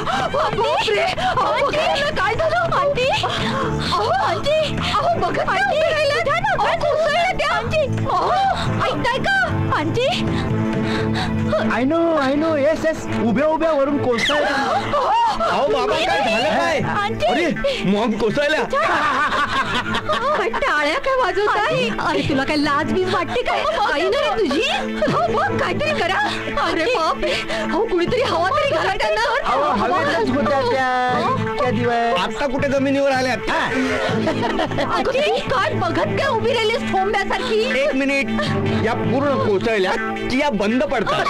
बापरे, काय झालं आंटी? आंटी, अहो बघा आंटी, ऐकताय का aunty? I know yes yes, उभ्या उभ्या वरून कोसळल्या. अहो बाबा काय झालं काय? अरे मॉम कोसळल्या. टाळ्या काय वाजवताय? अरे तुला काय लाज बीज वाटते काय? काही नाही तुझी. मग काहीतरी करा. अरे बापरे, अहो कुणीतरी हवा तरी घाला त्यांना. हवेतच होत्या त्या दिवस. आता कुठे जमिनीवर आल्यात? काय बघत काय उभी राहिलीस ठोंब्यासारखी? एक मिनिट, या पूर्ण कोसळल्या की या बंद पडतात?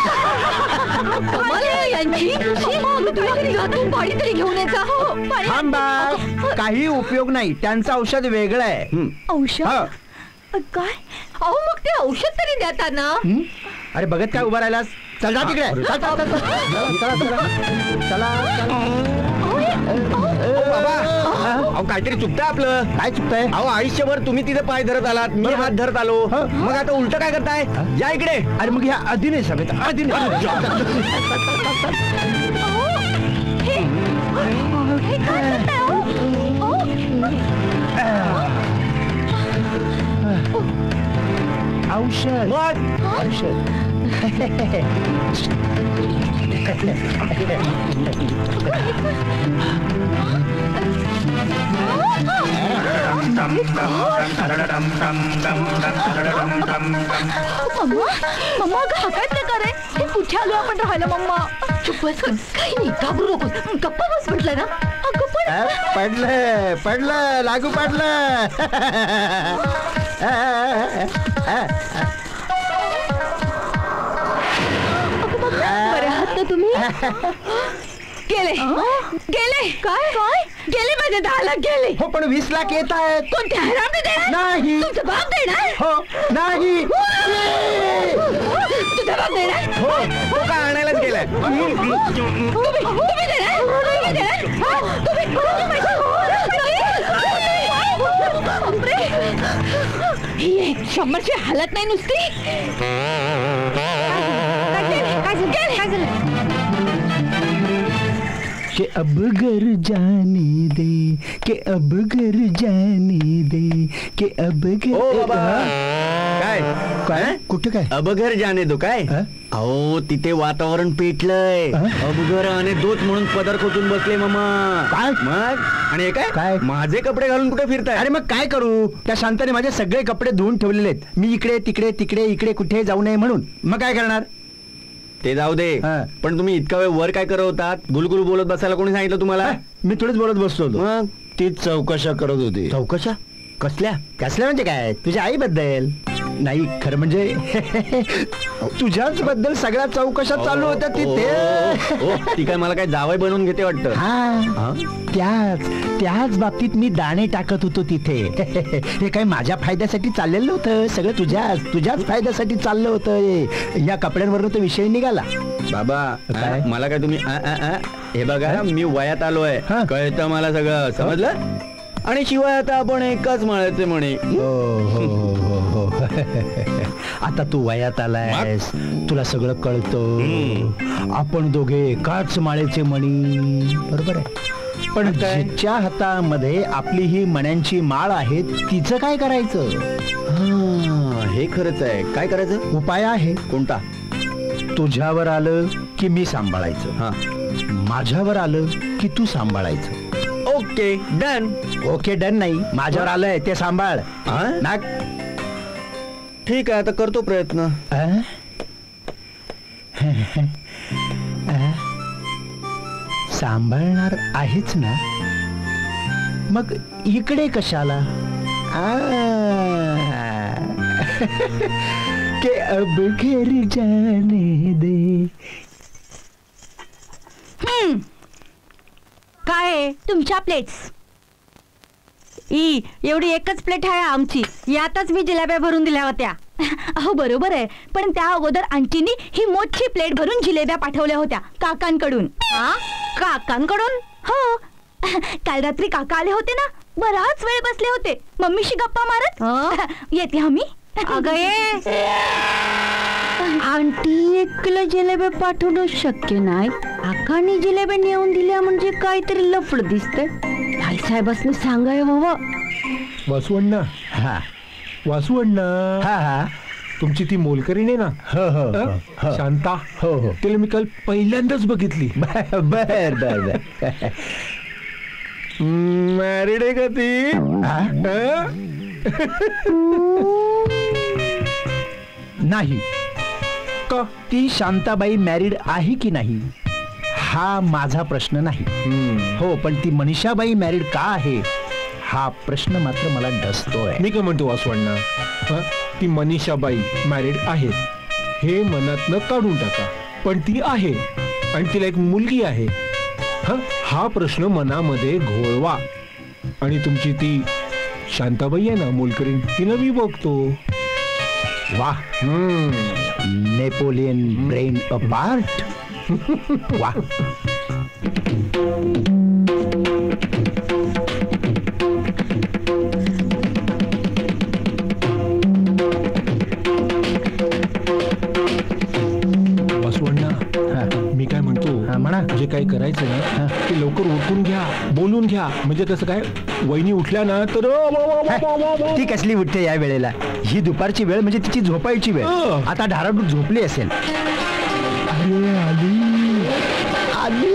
पाणी तरी घेऊन यायचा. थांबा, काही उपयोग नाही, त्यांचं औषध वेगळं आहे. औषध काय? अहो मग ते औषध तरी देता ना. अरे बघत काय उभा राहिलास? चल जा तिकडे. चला. बाबा अहो काहीतरी चुकतंय आपलं. काय चुकतंय? अहो आयुष्यभर तुम्ही तिथे पाय धरत आलात, मी हात धरत आलो, मग आता उलट काय करताय? या इकडे. अरे मग ह्या आधीने सगळं औषध. औषध मम्मा हा काय प्रकार आहे? हे कुठे आलो आपण राहायला? मम्मा चुप बस, काही नाही, घाबरू नकोस, गप्पा बस म्हटलं ना. पडलं लागू पडलं. बरे आहात ना तुम्ही? गेले काय गेले माझे 10 लाख गेले. हो पण 20 लाख येत आहेत. कोणत्या हरामने देणार? नाही. तुझा बाप देणार? हो नाही. तुझा बाप देणार? हो का आणायलाच गेलाय? तुम्ही देणार? ही 100ची हालत नाही नुसती. काय झालं? कि अब घर जाने दे, कि अब घर जाने दे, कि अब घर. ओ बाबा काय काय कुठे काय? अबघर जाने दो काय? अहो तिथे वातावरण पेटलंय. अबघर आणि दूत म्हणून पदर खोचून बसले मामा. काय मग? आणि हे काय? काय माझे कपडे घालून कुठे फिरताय? अरे मग काय करू, त्या शांताने माझे सगळे कपडे धुवून ठेवलेले आहेत. मी इकडे तिकडे इकडे कुठे जाऊ नये म्हणून. मग काय करणार? ते जाऊ दे, पण तुम्ही इतका वेळ वर काय करत होतात? गुलगुल बोलत बसायला कोणी सांगितलं तुम्हाला? मी थोडीच बोलत बसतो. मग तीच चौकशा करत होती. चौकशा कसल्या? कसल्या म्हणजे काय? तुझ्या आईबद्दल. नाही खरं म्हणजे तुझ्याच बद्दल सगळ्या चौकशा चालू होत्या तिथे. ती काय मला काय जावई बनवून घेते वाटतं? हा त्याच बाबतीत मी दाणे टाकत होतो तिथे. हे काय माझ्या फायद्यासाठी चाललेलं होतं, सगळं तुझ्याच फायद्यासाठी चाललं होतं. या कपड्यांवरून तो विषय निघाला. बाबा मला काय तुम्ही हे बघा मी वयात आलोय, कळतं मला सगळं, समजलं? आणि शिवाय आता आपण एकाच माळ्याचे म्हणे. हो आता तू वयात आलायस, तुला सगळं कळतं. आपण दोघे एकाच माळेचे मणी, बरोबर आहे. पण ज्याच्या हातामध्ये आपली ही मण्यांची माळ आहे तिचं काय करायचं? हे खरंच आहे. काय करायचं? उपाय आहे. कोणता? तुझ्यावर आलं की मी सांभाळायचं, माझ्यावर आलं की तू सांभाळायचं. Okay done. ओके डन नाही, माझ्यावर आलंय ते सांभाळ. ठीक आहे, आता करतो प्रयत्न. सांभाळणार आहेच ना, मग इकडे कशाला? के अब घर जाने दे. काय तुमच्या प्लेट्स? एवढी एकच प्लेट आहे आमची, यातच मी जिलेब्या भरून दिल्या होत्या. अहो बरोबर आहे, पण त्या अगोदर आंटीनी ही मोठी प्लेट भरून जिलेब्या पाठवल्या होत्या काकांकडून. काकांकडून? हो, काल रात्री काका आले होते ना, बराच वेळ बसले होते मम्मीशी गप्पा मारत. येते हमी. अगं ये. आंटी 1 किलो जिलेब्या पाठवणं शक्य नाही. काकांनी जिलेबी नेऊन दिल्या म्हणजे काहीतरी लफड दिसतंय. भाईसाहेबांनी सांगाय हवं. वासुअण्णा, हा वासुअण्णा, हा हा तुमची ती मोलकरीण ना, हो हो हो शांता, हो हो तिला मी काल पहिल्यांदाच बघितली. बर बर बर मॅरिड आहे का ती? नाही. का? ती शांताबाई मॅरिड आहे की नाही हा माझा प्रश्न नाही. हो, पण ती मनीषाबाई मॅरिड का आहे हा प्रश्न मात्र मला डसतोय. मी काय म्हणतो वासवण्णा, ती मनीषाबाई मॅरिड आहे हे मनातनं काढून टाका, पण ती आहे आणि तिला एक मुलगी आहे हा प्रश्न मनामध्ये घोळवा. आणि तुमची ती शांताबाई आहे ना मोलकरीण, तिला मी बघतो. वाह, नेपोलियन ब्रेन अपार्ट. वाह. मी काय म्हणतो, म्हणा. जे काही करायचं ना ते लवकर उठून घ्या, बोलून घ्या. म्हणजे कसं काय, वहिनी उठल्या ना तर ती कसली उठते या वेळेला? ही दुपारची वेळ म्हणजे तिची झोपायची वेळ. आता ढाराडून झोपली असेल. अरे आली आली.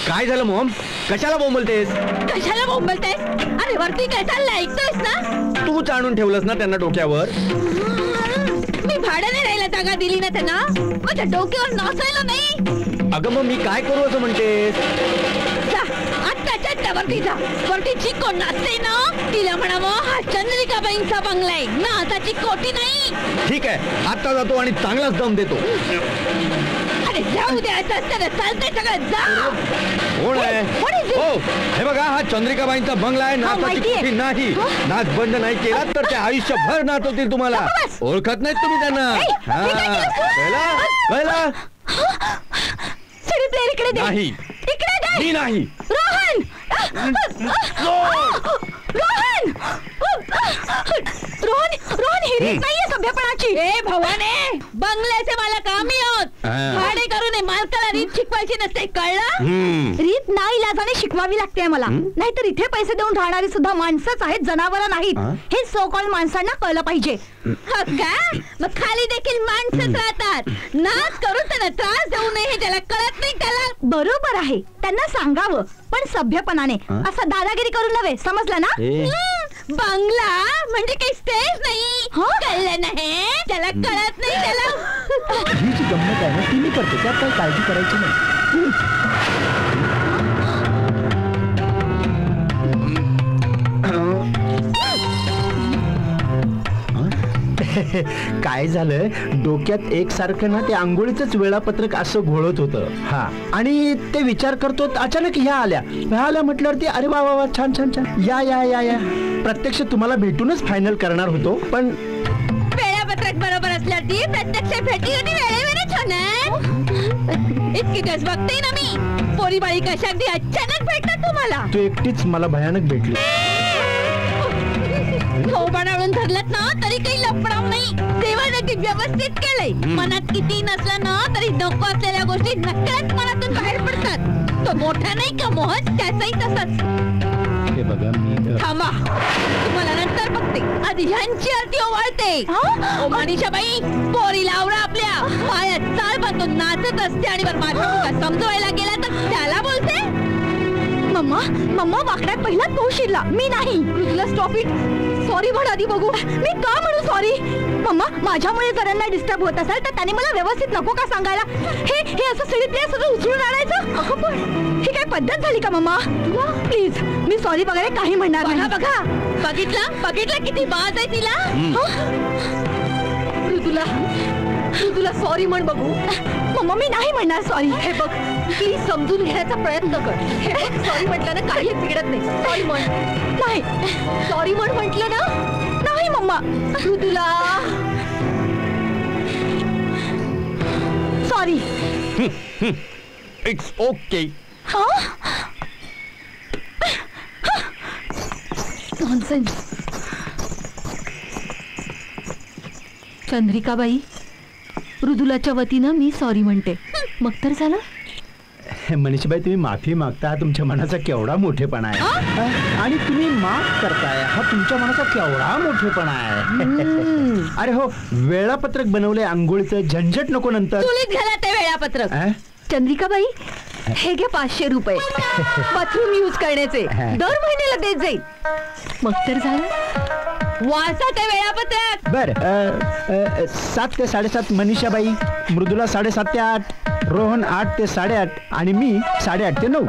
काय झालं मोहम? कशाला बोंबलतेस? कशाला बोंबलतेस? अरे वरती काय चाललंय ऐकतोयस ना? तूच आणून ठेवलंस ना त्यांना डोक्यावर. मी भाड्याने राहायला जागा दिली ना त्यांना, माझ्या डोक्यावर नाचायला नाही. अगं मग मी काय करू असं म्हणतेस? जा आत्ताच्या आत्ता वरती जा. वरती जी कोण नाचते ना तिला म्हणावं हा चंद्रिकाबाईंचा बंगला आहे, नाचाची कोटी नाही. ठीक आहे, आता जातो आणि चांगलाच दम देतो. अरे जाऊ द्यायचं तर चालतंय सगळं, जा. कोण आहे? हो, हे बघा, हा चंद्रिकाबाईंचा बंगला आहे, नाचाची कोठी नाही. नाच बंद नाही केला तर ते आयुष्यभर नाचवतील तुम्हाला. ओळखत नाहीत तुम्ही त्यांना? कळलं? सिडी प्लेयर इकडे दे. नाही, इकडे दे. मी नाही. रोहन, रोहन, रोहन, रोहन, ही रीत नाहीये सभ्यपणाची. ए भवाने, बंगल्याचे मालक आम्ही आहोत. भाडे करू नये, मालकाला रीत शिकवायची नसते, कळलं? रीत नाही लाजाने शिकवावी लागते मला, नाहीतर इथे पैसे देऊन राहणारी सुद्धा माणसंच आहेत, जनावरं नाहीत. हे सो कॉल्ड माणसांना कळलं पाहिजे. का? मग खाली देखील माणसंच राहतात. नाच करून त्यांना त्रास देऊ नये हे ज्याला कळत नाही त्याला. बरोबर आहे, त्यांना सांगावं, पण सभ्यपणाने, असं दादागिरी करून नव्हे, समजलं ना? बंगला म्हणजे काही स्टेज नाही, कळलं नाही? त्याला कळत नाही त्याला. ही जी गंमत आहे ना ती मी करते, त्यात काही काळजी करायची नाही. काय झालं, डोक्यात एकसारखं ना ते आंघोळीचंच वेळापत्रक असं घोळत होतं. हा, आणि ते विचार करतो, अचानक ह्या आल्या म्हटल्यावरती अरे वा वा वा, छान छान छान, या या या या. प्रत्यक्ष तुम्हाला भेटूनच फायनल करणार होतो, पण वेळापत्रक बरोबर असल्यावरती प्रत्यक्ष भेटी होती वेळेवरच होणार. इतकी दिवस बघते ना मी, पोरी बाळी कशा अगदी अचानक भेटतात तुम्हाला. तू एकटीच मला भयानक भेटली. हो बनावून धरलत ना तरी काही लपडाव नाही. देवाने ती व्यवस्थित केलंय. मनात किती नसलं ना तरी नको असलेल्या गोष्टी नकळत मनातून बाहेर पडतात. तो मोठा नाही का मोहज, त्याचाही तसंच. हे बघा, मी थांबा, तुम्हाला नंतर बघते. आधी ह्यांची आरती ओवाळते. ओ मनीषाबाई, पोरी लावरा आपल्या पायात चाल बांधून नाचत असते आणि वर माझा समजवायला गेला तर त्याला बोलते. मम्मा, मम्मा वाकड्यात पहिला तो शिरला, मी नाही. तुला स्टॉप इट. सॉरी म्हण आधी बघू. मी का म्हणू सॉरी? मम्मा, माझ्यामुळे जरांना डिस्टर्ब होत असेल तर त्याने मला व्यवस्थित नको का सांगायला? हे असं सिडीतले सगळं उचलून आणायचं? अगं पण ही काय पद्धत झाली का मम्मा? प्लीज, मी सॉरी वगैरे काही म्हणणार नाही. बघा, बघितलं किती बाज आहे तिला. तुला सॉरी म्हण बघू. मम्मा, मी नाही म्हणणार सॉरी. हे बघ, प्लीज समजून घेण्याचा प्रयत्न कर. हे बघ, सॉरी म्हटलं ना काही बिघडत नाही. सॉरी म्हण. नाही, सॉरी म्हटलं ना. नाही मम्मा, तुला सॉरी. It's okay. नॉनसेन्स. चंद्रिकाबाई, मृदुलाच्या वतीनं मी सॉरी म्हणते. मग तर झालं. मनीषाबाई, तुम्ही माफी मागता, हा तुमच्या मनाचा केवढा मोठेपणा आहे. आणि तुम्ही माफ करताय, हा तुमच्या मनाचा केवढा मोठेपणा आहे. अरे हो, वेळापत्रक बनवले आंघोळीचं, झंझट नको नंतर. चुलीत घाला ते वेळापत्रक. चंद्रिकाबाई, हे घे 500 रुपये बाथरूम यूज करण्याचे, दर महिन्याला देत जाईल. मग तर झालं. वाचा ते वेळापत्रक. बर, 7 ते 7:30 मनीषाबाई, मृदुला 7:30 ते 8, रोहन 8 ते 8:30 आणि मी 8:30 ते 9.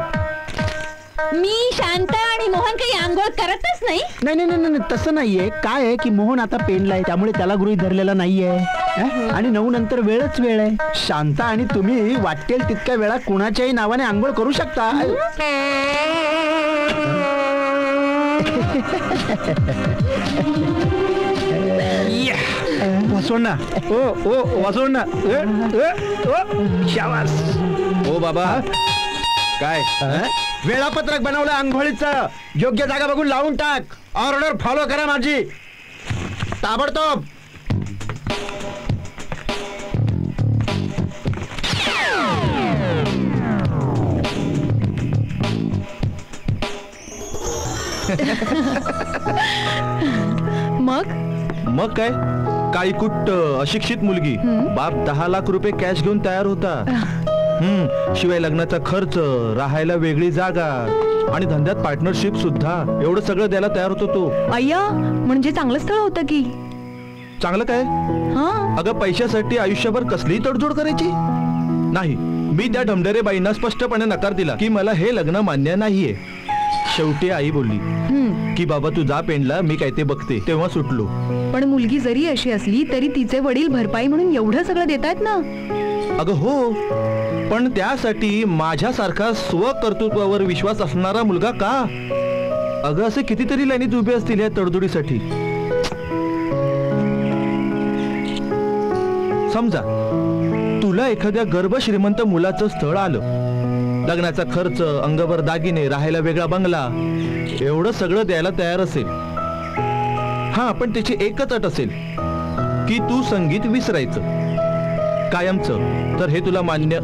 मी शांत आणि मोहन काही आंघोळ करतच नाही. नाही नाही नाही नाही, तसं नाहीये. काय आहे की मोहन आता पेनलाय, त्यामुळे त्याला गृहीत धरलेला नाहीये. आणि 9 नंतर वेळच वेळ आहे. शांता आणि तुम्ही वाटेल तितक्या वेळा कुणाच्याही नावाने आंघोळ करू शकता. वासोड ना. ओ वासोड ना. शाबास. ओ बाबा, काय वेळापत्रक बनवलं आंघोळीचं, योग्य जागा बघून लावून टाक. ऑर्डर फॉलो करा माझी ताबडतोब. मग काय, काळीकुट्ट अशिक्षित मुलगी, बाप 10 लाख रुपये कॅश घेऊन तयार होता. शिवाय लग्नाचा खर्च, राहायला वेगळी जागा आणि धंद्यात पार्टनरशिप सुद्धा, एवढं सगळं द्यायला तयार होतो तो. अय्या, म्हणजे चांगलं स्थळ होतं की. चांगलं काय, अगं पैशासाठी आयुष्यभर कसलीही तडजोड करायची नाही. मी त्या ढमढेरे बाईंना स्पष्टपणे नकार दिला की मला हे लग्न मान्य नाहीये. शेवटी आई बोलली की बाबा तू जा पेंडला, मी काय ते बघते. तेव्हा सुटलो. पण मुलगी जरी अशी असली तरी तिचे वडील भरपाई म्हणून एवढं सगळं देतायत ना. अगं हो, पण त्यासाठी माझ्यासारखा स्वकर्तृत्वावर विश्वास असणारा मुलगा का? अगं असे कितीतरी लाईनीत उभे असतील या तडजोडीसाठी. समजा तुला एखाद्या गर्भ श्रीमंत मुलाचं स्थळ आलं, लग्नाचा खर्च, अंगभर दागिने, राहायला वेगळा बंगला, एवढं सगळं द्यायला तयार असेल. हा, पण त्याची एकच अट असेल की तू संगीत विसरायचं कायमचं. तर हे तुला मान्य